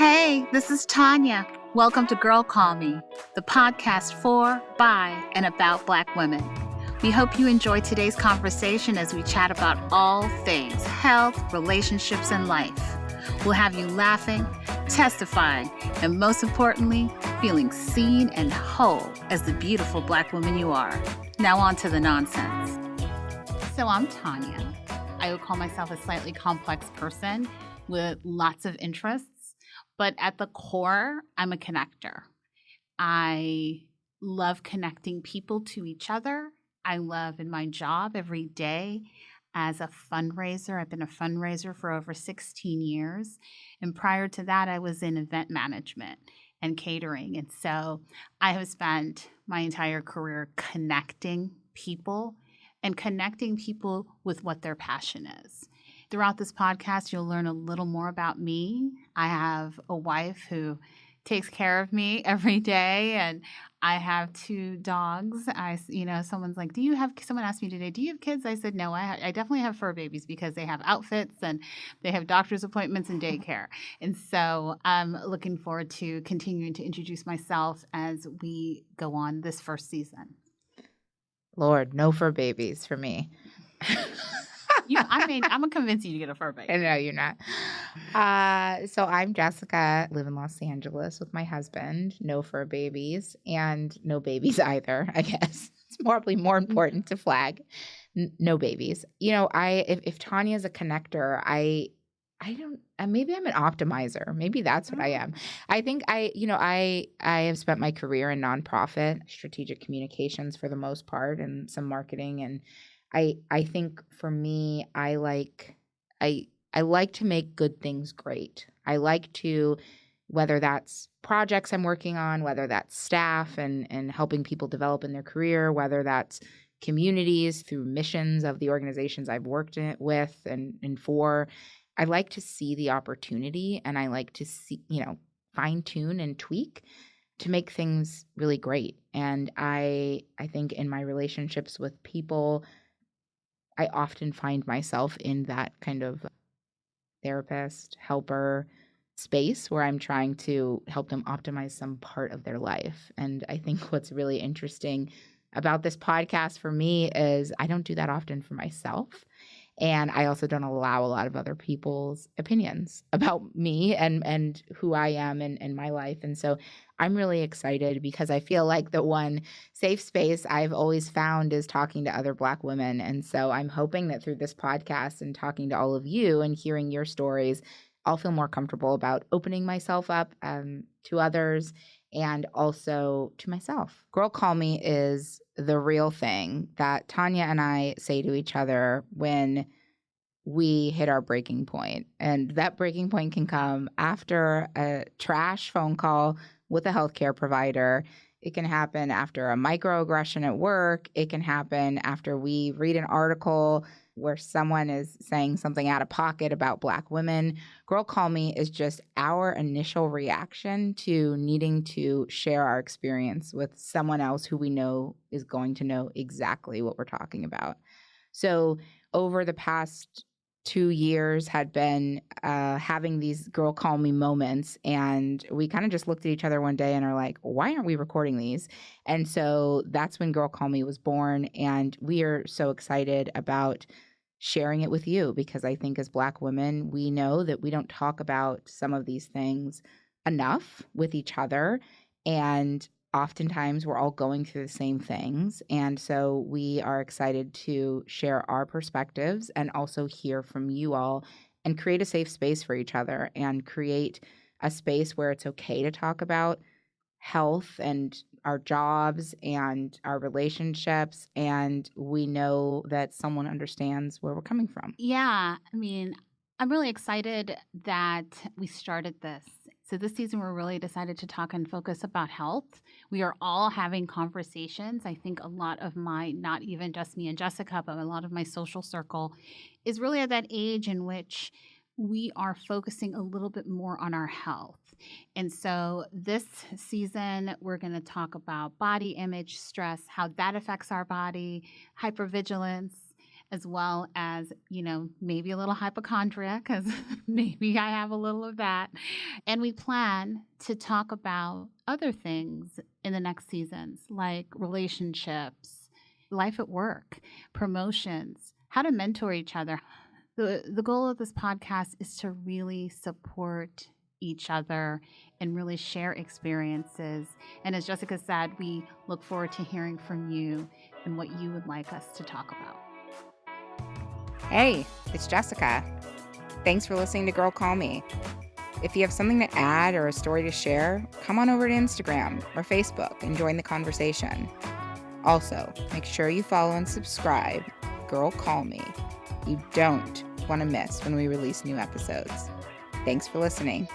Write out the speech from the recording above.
Hey, this is Tanya. Welcome to Girl Call Me, the podcast for, by, and about Black women. We hope you enjoy today's conversation as we chat about all things health, relationships, and life. We'll have you laughing, testifying, and most importantly, feeling seen and whole as the beautiful Black woman you are. Now on to the nonsense. So I'm Tanya. I would call myself a slightly complex person with lots of interests. But at the core, I'm a connector. I love connecting people to each other. I love in my job every day as a fundraiser. I've been a fundraiser for over 16 years. And prior to that, I was in event management and catering. And so I have spent my entire career connecting people and connecting people with what their passion is. Throughout this podcast, you'll learn a little more about me. I have a wife who takes care of me every day, and I have 2 dogs. Someone's like, someone asked me today, do you have kids? I said, no, I definitely have fur babies because they have outfits and they have doctor's appointments and daycare. And so I'm looking forward to continuing to introduce myself as we go on this first season. Lord, no fur babies for me. I'm going to convince you to get a fur baby. No, you're not. So I'm Jessica, live in Los Angeles with my husband. No fur babies and no babies either, I guess. It's probably more important to flag. No babies. If Tanya's a connector, I don't. Maybe I'm an optimizer. Maybe that's what I am. I think I have spent my career in nonprofit, strategic communications for the most part, and some marketing. And I think for me, I like to make good things great. I like to, whether that's projects I'm working on, whether that's staff and helping people develop in their career, whether that's communities through missions of the organizations I've worked with and for. I like to see the opportunity, and I like to see, fine tune and tweak to make things really great. And I think in my relationships with people, I often find myself in that kind of therapist, helper space where I'm trying to help them optimize some part of their life. And I think what's really interesting about this podcast for me is I don't do that often for myself. And I also don't allow a lot of other people's opinions about me and who I am and my life. And so I'm really excited because I feel like the one safe space I've always found is talking to other Black women. And so I'm hoping that through this podcast and talking to all of you and hearing your stories, I'll feel more comfortable about opening myself up to others and also to myself. Girl Call Me is the real thing that Tanya and I say to each other when we hit our breaking point. And that breaking point can come after a trash phone call with a healthcare provider. It can happen after a microaggression at work. It can happen after we read an article where someone is saying something out of pocket about Black women. Girl Call Me is just our initial reaction to needing to share our experience with someone else who we know is going to know exactly what we're talking about. So over the past 2 years had been having these Girl Call Me moments, and we kind of just looked at each other one day and are like, why aren't we recording these? And so that's when Girl Call Me was born, and we are so excited about sharing it with you because I think as Black women, we know that we don't talk about some of these things enough with each other, and oftentimes we're all going through the same things. And so we are excited to share our perspectives and also hear from you all and create a safe space for each other and create a space where it's okay to talk about health and our jobs and our relationships. And we know that someone understands where we're coming from. Yeah, I'm really excited that we started this. So this season, we're really decided to talk and focus about health. We are all having conversations. I think a lot of not even just me and Jessica, but a lot of my social circle is really at that age in which we are focusing a little bit more on our health. And so this season, we're going to talk about body image, stress, how that affects our body, hypervigilance, as well as, maybe a little hypochondria, because maybe I have a little of that. And we plan to talk about other things in the next seasons, like relationships, life at work, promotions, how to mentor each other. The goal of this podcast is to really support each other and really share experiences. And as Jessica said, we look forward to hearing from you and what you would like us to talk about. Hey, it's Jessica. Thanks for listening to Girl Call Me. If you have something to add or a story to share, come on over to Instagram or Facebook and join the conversation. Also, make sure you follow and subscribe Girl Call Me. You don't want to miss when we release new episodes. Thanks for listening.